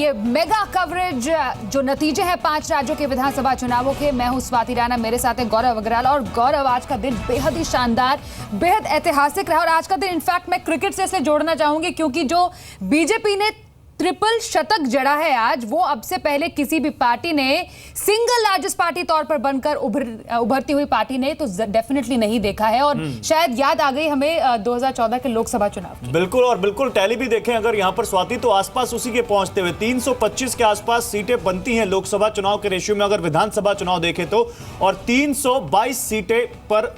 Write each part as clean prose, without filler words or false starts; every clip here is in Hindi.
ये मेगा कवरेज जो नतीजे हैं 5 राज्यों के विधानसभा चुनावों के। मैं हूं स्वाति राणा, मेरे साथ है गौरव अग्रवाल। और गौरव, आज का दिन बेहद ही शानदार, बेहद ऐतिहासिक रहा। और आज का दिन इनफैक्ट मैं क्रिकेट से इसे जोड़ना चाहूंगी क्योंकि जो बीजेपी ने ट्रिपल शतक जड़ा है आज, वो अब से पहले किसी भी पार्टी ने, सिंगल लार्जेस्ट पार्टी तौर पर बनकर उभरती हुई पार्टी ने तो डेफिनेटली नहीं देखा है। और शायद याद आ गई हमें 2014 के लोकसभा चुनाव। बिल्कुल, और बिल्कुल टैली भी देखें अगर यहाँ पर स्वाति, तो आसपास उसी के पहुंचते हुए 325 के आसपास सीटें बनती हैं लोकसभा चुनाव के रेशियो में अगर विधानसभा चुनाव देखें तो। और 322 सीटें पर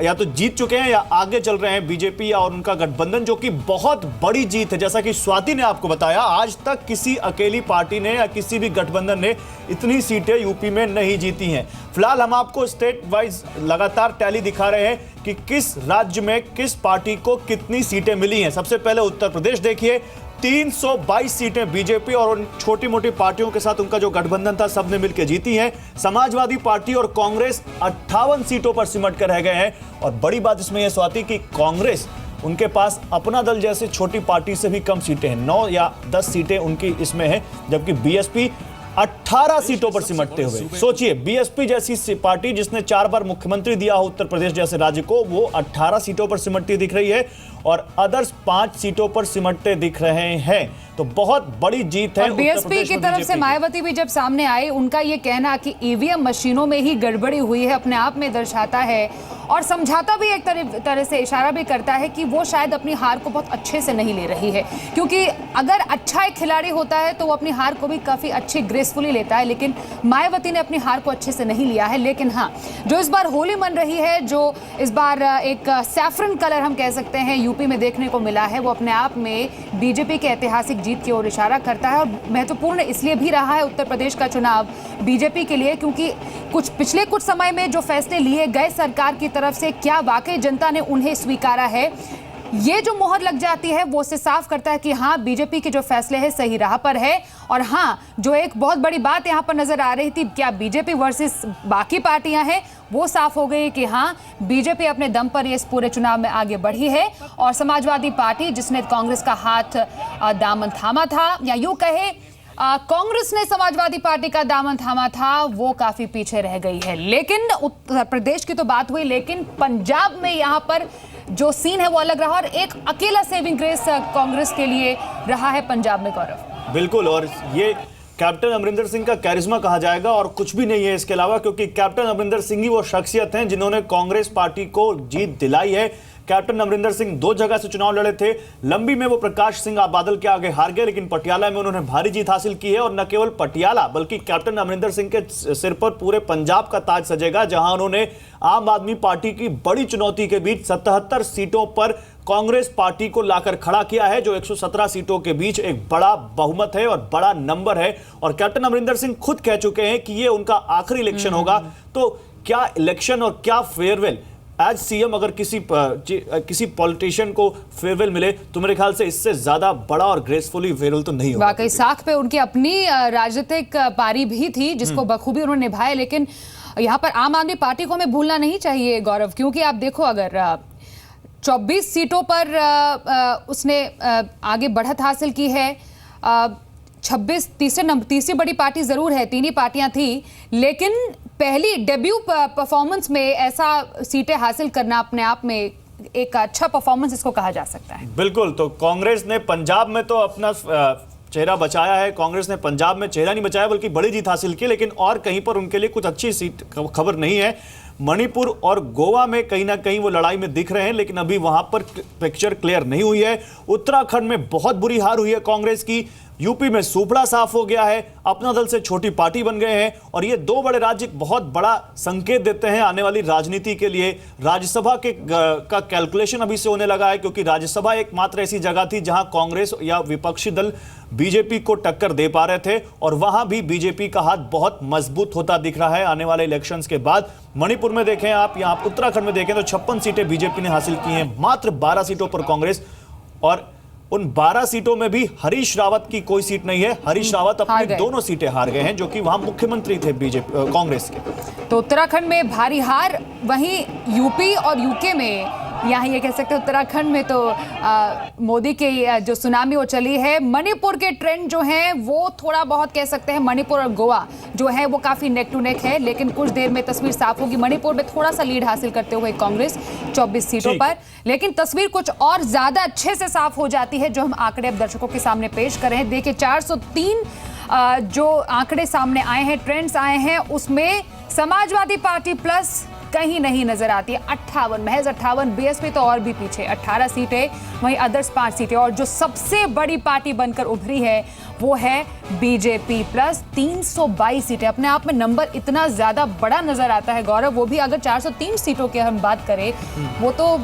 या तो जीत चुके हैं या आगे चल रहे हैं बीजेपी और उनका गठबंधन, जो कि बहुत बड़ी जीत है। जैसा कि स्वाति ने आपको बताया, आज तक किसी अकेली पार्टी ने या किसी भी गठबंधन ने इतनी सीटें यूपी में नहीं जीती हैं। फिलहाल हम आपको स्टेट वाइज लगातार टैली दिखा रहे हैं कि किस राज्य में किस पार्टी को कितनी सीटें मिली हैं। सबसे पहले उत्तर प्रदेश देखिए, 322 सीटें बीजेपी और उन छोटी मोटी पार्टियों के साथ उनका जो गठबंधन था सबने मिलकर जीती हैं। समाजवादी पार्टी और कांग्रेस 58 सीटों पर सिमट कर रह गए हैं। और बड़ी बात इसमें यह स्वाति कि कांग्रेस, उनके पास अपना दल जैसे छोटी पार्टी से भी कम सीटें हैं, 9 या 10 सीटें उनकी इसमें हैं, जबकि बीएसपी 18 सीटों पर सिमटते हुए। सोचिए, बीएसपी जैसी पार्टी जिसने 4 बार मुख्यमंत्री दिया हो उत्तर प्रदेश जैसे राज्य को, वो 18 सीटों पर सिमटती दिख रही है और अदर्स 5 सीटों पर सिमटते दिख रहे हैं। तो बहुत बड़ी जीत है। बीएसपी की तरफ से मायावती भी जब सामने आए, उनका ये कहना कि ईवीएम मशीनों में ही गड़बड़ी हुई है अपने आप में दर्शाता है और समझाता भी एक तरह से इशारा भी करता है कि वो शायद अपनी हार को बहुत अच्छे से नहीं ले रही है। क्योंकि अगर अच्छा एक खिलाड़ी होता है तो वो अपनी हार को भी काफी अच्छी ग्रेसफुली लेता है, लेकिन मायावती ने अपनी हार को अच्छे से नहीं लिया है। लेकिन हाँ, जो इस बार होली मन रही है, जो इस बार एक सैफरन कलर हम कह सकते हैं यूपी में देखने को मिला है, वो अपने आप में बीजेपी के ऐतिहासिक जीत की ओर इशारा करता है। और महत्वपूर्ण इसलिए भी रहा है उत्तर प्रदेश का चुनाव बीजेपी के लिए क्योंकि पिछले कुछ समय में जो फैसले लिए गए सरकार की तरफ से, क्या वाकई जनता ने उन्हें स्वीकारा है, ये जो मोहर लग जाती है वो उसे साफ करता है कि हाँ, बीजेपी के जो फैसले हैं सही राह पर है। और हाँ, जो एक बहुत बड़ी बात यहाँ पर नजर आ रही थी, क्या बीजेपी वर्सेस बाकी पार्टियां हैं, वो साफ हो गई कि हाँ, बीजेपी अपने दम पर इस पूरे चुनाव में आगे बढ़ी है। और समाजवादी पार्टी, जिसने कांग्रेस का हाथ दामन थामा था, या यूं कहे कांग्रेस ने समाजवादी पार्टी का दामन थामा था, वो काफी पीछे रह गई है। लेकिन उत्तर प्रदेश की तो बात हुई, लेकिन पंजाब में यहाँ पर जो सीन है वो अलग रहा और एक अकेला सेविंग ग्रेस कांग्रेस के लिए रहा है पंजाब में। गौरव, बिल्कुल, और ये कैप्टन अमरिंदर सिंह का कैरिश्मा कहा जाएगा और कुछ भी नहीं है इसके अलावा, क्योंकि कैप्टन अमरिंदर सिंह ही वो शख्सियत हैं जिन्होंने कांग्रेस पार्टी को जीत दिलाई है। कैप्टन अमरिंदर सिंह 2 जगह से चुनाव लड़े थे। लंबी में वो प्रकाश सिंह बादल के आगे हार गए, लेकिन पटियाला में उन्होंने भारी जीत हासिल की है। और न केवल पटियाला, बल्कि कैप्टन अमरिंदर सिंह के सिर पर पूरे पंजाब का ताज सजेगा, जहां उन्होंने आम आदमी पार्टी की बड़ी चुनौती के बीच 77 सीटों पर कांग्रेस पार्टी को लाकर खड़ा किया है, जो 117 सीटों के बीच एक बड़ा बहुमत है और बड़ा नंबर है। और कैप्टन अमरिंदर सिंह खुद कह चुके हैं कि ये उनका आखिरी इलेक्शन होगा। तो क्या इलेक्शन और क्या फेयरवेल, एज सीएम अगर किसी पॉलिटिशियन को फेयरवेल मिले तो मेरे ख्याल से इससे ज्यादा बड़ा और ग्रेसफुली फेयरवेल तो नहीं होगा। वाकई साख पे उनकी अपनी राजनीतिक पारी भी थी जिसको बखूबी उन्होंने निभाया। लेकिन यहाँ पर आम आदमी पार्टी को हमें भूलना नहीं चाहिए गौरव, क्योंकि आप देखो अगर 24 सीटों पर उसने आगे बढ़त हासिल की है। 26 तीसरी बड़ी पार्टी जरूर है, 3 ही पार्टियां थी, लेकिन पहली डेब्यू परफॉर्मेंस में ऐसा सीटें हासिल करना अपने आप में एक अच्छा परफॉर्मेंस इसको कहा जा सकता है। बिल्कुल, तो कांग्रेस ने पंजाब में तो अपना चेहरा बचाया है। कांग्रेस ने पंजाब में चेहरा नहीं बचाया बल्कि बड़ी जीत हासिल की, लेकिन और कहीं पर उनके लिए कुछ अच्छी सीट खबर नहीं है। मणिपुर और गोवा में कहीं ना कहीं वो लड़ाई में दिख रहे हैं, लेकिन अभी वहां पर पिक्चर क्लियर नहीं हुई है। उत्तराखंड में बहुत बुरी हार हुई है कांग्रेस की। यूपी में सूपड़ा साफ हो गया है, अपना दल से छोटी पार्टी बन गए हैं। और ये 2 बड़े राज्य बहुत बड़ा संकेत देते हैं आने वाली राजनीति के लिए। राज्यसभा का कैलकुलेशन अभी से होने लगा है, क्योंकि राज्यसभा एकमात्र ऐसी जगह थी जहां कांग्रेस या विपक्षी दल बीजेपी को टक्कर दे पा रहे थे, और वहां भी बीजेपी का हाथ बहुत मजबूत होता दिख रहा है आने वाले इलेक्शंस के बाद। मणिपुर में देखें आप, यहाँ उत्तराखंड में देखें तो 56 सीटें बीजेपी ने हासिल की हैं, मात्र 12 सीटों पर कांग्रेस। और उन 12 सीटों में भी हरीश रावत की कोई सीट नहीं है। हरीश रावत अपनी दोनों सीटें हार गए हैं, जो कि वहां मुख्यमंत्री थे कांग्रेस के। तो उत्तराखंड में भारी हार, वहीं यूपी और यूके में यहाँ ये कह सकते हैं उत्तराखंड में तो मोदी की जो सुनामी वो चली है। मणिपुर के ट्रेंड जो हैं वो थोड़ा बहुत कह सकते हैं, मणिपुर और गोवा जो है वो काफी नेक टू नेक है, लेकिन कुछ देर में तस्वीर साफ होगी। मणिपुर में थोड़ा सा लीड हासिल करते हुए कांग्रेस 24 सीटों पर, लेकिन तस्वीर कुछ और ज्यादा अच्छे से साफ हो जाती है जो हम आंकड़े अब दर्शकों के सामने पेश कर रहे हैं। देखिए 403 जो आंकड़े सामने आए हैं, ट्रेंड्स आए हैं, उसमें समाजवादी पार्टी प्लस कहीं नहीं नजर आती है। 58, महज 58, बीएसपी तो और भी पीछे 18 सीटें, वहीं अदर्स 5 सीटें, और जो सबसे बड़ी पार्टी बनकर उभरी है वो है बीजेपी प्लस 322 सीटें। अपने आप में नंबर इतना ज्यादा बड़ा नजर आता है गौरव, वो भी अगर 403 सीटों की हम बात करें, वो तो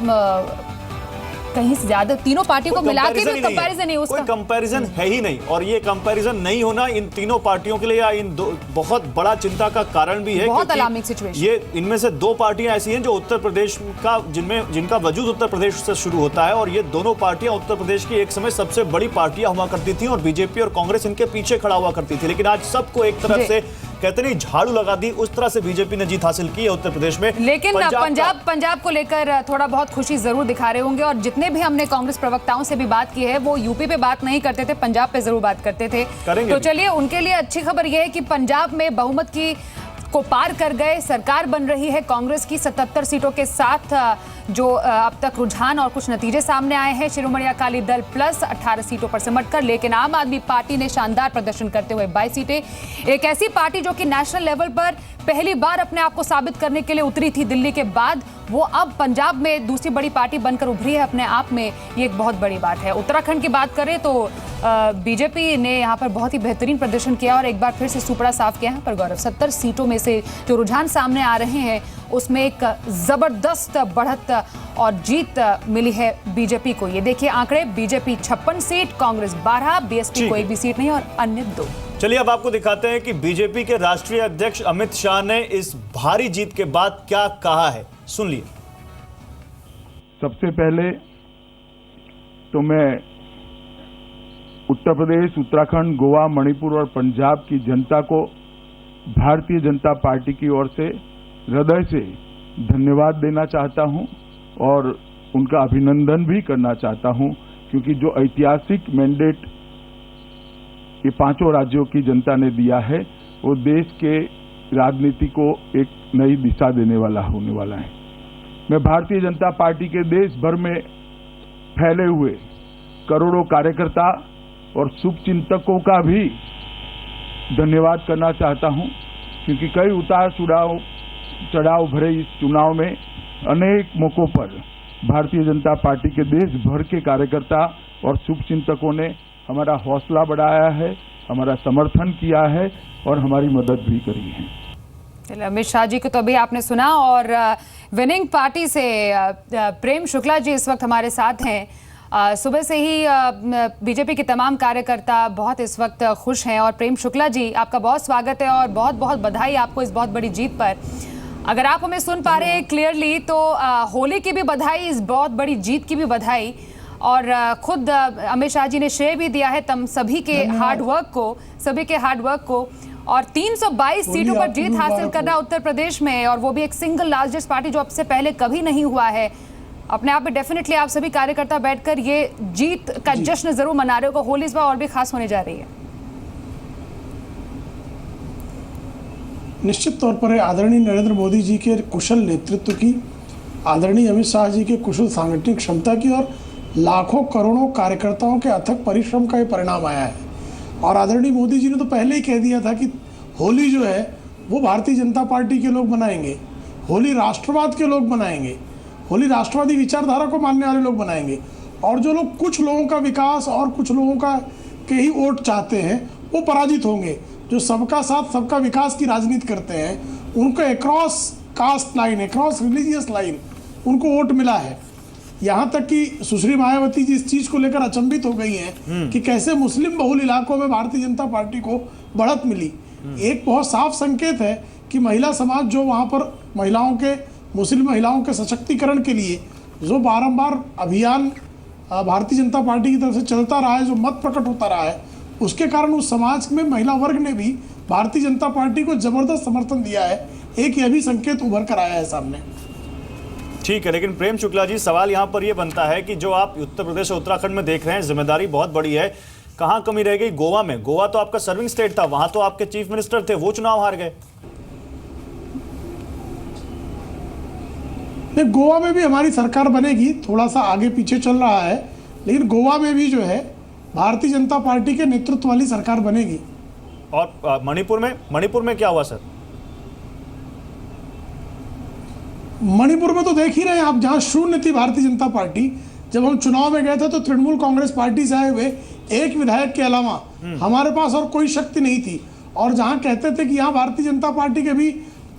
कहीं से ज्यादा तीनों पार्टियों को मिला के भी कंपैरिजन नहीं, उसका कोई कंपैरिजन है ही नहीं। और ये कंपैरिजन नहीं होना इन तीनों पार्टियों के लिए या इन दो बहुत बड़ा चिंता का कारण भी है, बहुत अलार्मिंग सिचुएशन। ये इनमें से 2 पार्टियां ऐसी हैं जो उत्तर प्रदेश का जिनका वजूद उत्तर प्रदेश से शुरू होता है, और ये दोनों पार्टियां उत्तर प्रदेश की एक समय सबसे बड़ी पार्टियां हुआ करती थी और बीजेपी और कांग्रेस इनके पीछे खड़ा हुआ करती थी। लेकिन आज सबको एक तरफ से कहते नहीं झाड़ू लगा दी, उस तरह से बीजेपी ने जीत हासिल की है उत्तर प्रदेश में। लेकिन पंजाब को लेकर थोड़ा बहुत खुशी जरूर दिखा रहे होंगे, और जितने भी हमने कांग्रेस प्रवक्ताओं से भी बात की है वो यूपी पे बात नहीं करते थे, पंजाब पे जरूर बात करते थे। तो चलिए, उनके लिए अच्छी खबर यह है कि पंजाब में बहुमत को पार कर गए, सरकार बन रही है कांग्रेस की 77 सीटों के साथ। जो अब तक रुझान और कुछ नतीजे सामने आए हैं, शिरोमणि अकाली दल प्लस 18 सीटों पर सिमट कर, लेकिन आम आदमी पार्टी ने शानदार प्रदर्शन करते हुए 22 सीटें। एक ऐसी पार्टी जो कि नेशनल लेवल पर पहली बार अपने आप को साबित करने के लिए उतरी थी दिल्ली के बाद, वो अब पंजाब में दूसरी बड़ी पार्टी बनकर उभरी है। अपने आप में ये एक बहुत बड़ी बात है। उत्तराखंड की बात करें तो बीजेपी ने यहाँ पर बहुत ही बेहतरीन प्रदर्शन किया और एक बार फिर से सुपड़ा साफ किया है। पर गौरव, 70 सीटों में से जो रुझान सामने आ रहे हैं उसमें एक जबरदस्त बढ़त और जीत मिली है बीजेपी को। ये देखिए आंकड़े, बीजेपी 56 सीट, कांग्रेस 12, बीएसपी को एक भी सीट नहीं और अन्य 2। चलिए अब आपको दिखाते हैं कि बीजेपी के राष्ट्रीय अध्यक्ष अमित शाह ने इस भारी जीत के बाद क्या कहा है, सुन लिए। सबसे पहले तो मैं उत्तर प्रदेश, उत्तराखंड, गोवा, मणिपुर और पंजाब की जनता को भारतीय जनता पार्टी की ओर से हृदय से धन्यवाद देना चाहता हूं और उनका अभिनंदन भी करना चाहता हूं, क्योंकि जो ऐतिहासिक मैंडेट ये 5 राज्यों की जनता ने दिया है वो देश के राजनीति को एक नई दिशा देने वाला होने वाला है। मैं भारतीय जनता पार्टी के देश भर में फैले हुए करोड़ों कार्यकर्ता और शुभचिंतकों का भी धन्यवाद करना चाहता हूं, क्योंकि कई उतार चढ़ाव भरे इस चुनाव में अनेक मौकों पर भारतीय जनता पार्टी के देश भर के कार्यकर्ता और शुभचिंतकों ने हमारा हौसला बढ़ाया है, हमारा समर्थन किया है और हमारी मदद भी करी है। अमित शाह जी को तो अभी आपने सुना, और विनिंग पार्टी से प्रेम शुक्ला जी इस वक्त हमारे साथ हैं। सुबह से ही बीजेपी के तमाम कार्यकर्ता बहुत इस वक्त खुश हैं, और प्रेम शुक्ला जी आपका बहुत स्वागत है और बहुत बहुत बधाई आपको इस बहुत बड़ी जीत पर। अगर आप हमें सुन पा रहे हैं क्लियरली तो होली की भी बधाई, इस बहुत बड़ी जीत की भी बधाई, और खुद अमित शाह जी ने श्रेय भी दिया है तम सभी के हार्ड वर्क को, और 322 सीटों पर जीत हासिल करना उत्तर प्रदेश में, और वो भी एक सिंगल लार्जेस्ट पार्टी जो अब से पहले कभी नहीं हुआ है। अपने आप में डेफिनेटली आप सभी कार्यकर्ता बैठकर ये जीत का जश्न जरूर मना रहे हो। होली इस बार और भी खास होने जा रही है। निश्चित तौर पर आदरणीय नरेंद्र मोदी जी के कुशल नेतृत्व की, आदरणीय अमित शाह जी के कुशल सांगठनिक क्षमता की और लाखों करोड़ों कार्यकर्ताओं के अथक परिश्रम का ये परिणाम आया है। और आदरणीय मोदी जी ने तो पहले ही कह दिया था कि होली जो है वो भारतीय जनता पार्टी के लोग मनाएंगे, होली राष्ट्रवाद के लोग मनाएंगे, होली राष्ट्रवादी विचारधारा को मानने वाले लोग बनाएंगे, और जो लोग कुछ लोगों का विकास और कुछ लोगों का के ही वोट चाहते हैं वो पराजित होंगे। जो सबका साथ सबका विकास की राजनीति करते हैं उनको across cast line, across religious line उनको वोट मिला है। यहाँ तक कि सुश्री मायावती जी इस चीज को लेकर अचंभित हो गई हैं कि कैसे मुस्लिम बहुल इलाकों में भारतीय जनता पार्टी को बढ़त मिली। एक बहुत साफ संकेत है कि महिला समाज जो वहाँ पर मुस्लिम महिलाओं के सशक्तिकरण के लिए जो बारंबार अभियान भारतीय जनता पार्टी की तरफ से चलता रहा है, जो मत प्रकट होता रहा है, उसके कारण उस समाज में महिला वर्ग ने भी भारतीय जनता पार्टी को जबरदस्त समर्थन दिया है। एक यह भी संकेत उभर कर आया है सामने। ठीक है, लेकिन प्रेम शुक्ला जी, सवाल यहाँ पर ये बनता है कि जो आप उत्तर प्रदेश और उत्तराखंड में देख रहे हैं, जिम्मेदारी बहुत बड़ी है, कहाँ कमी रह गई गोवा में? गोवा तो आपका सर्विंग स्टेट था, वहां तो आपके चीफ मिनिस्टर थे, वो चुनाव हार गए। नहीं, गोवा में भी हमारी सरकार बनेगी, थोड़ा सा आगे पीछे चल रहा है, लेकिन गोवा में भी जो है भारतीय जनता पार्टी के नेतृत्व वाली सरकार बनेगी। और मणिपुर में क्या हुआ सर? मणिपुर में तो देख ही रहे हैं आप, जहां शून्य थी भारतीय जनता पार्टी। जब हम चुनाव में गए थे तो तृणमूल कांग्रेस पार्टी से आए हुए एक विधायक के अलावा हमारे पास और कोई शक्ति नहीं थी, और जहां कहते थे कि यहां भारतीय जनता पार्टी के भी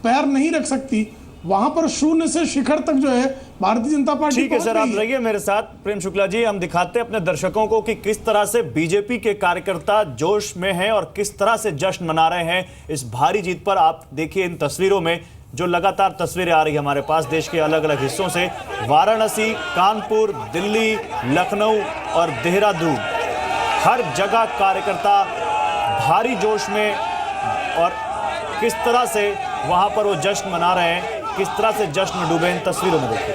पैर नहीं रख सकती, वहां पर शून्य से शिखर तक जो है भारतीय जनता पार्टी। ठीक है सर, आप रहिए मेरे साथ। प्रेम शुक्ला जी, हम दिखाते हैं अपने दर्शकों को कि किस तरह से बीजेपी के कार्यकर्ता जोश में हैं और किस तरह से जश्न मना रहे हैं इस भारी जीत पर। आप देखिए इन तस्वीरों में जो लगातार तस्वीरें आ रही है हमारे पास देश के अलग अलग हिस्सों से, वाराणसी, कानपुर, दिल्ली, लखनऊ और देहरादून, हर जगह कार्यकर्ता भारी जोश में, और किस तरह से वहां पर वो जश्न मना रहे हैं, किस तरह से जश्न में डूबे, इन तस्वीरों में देखिए।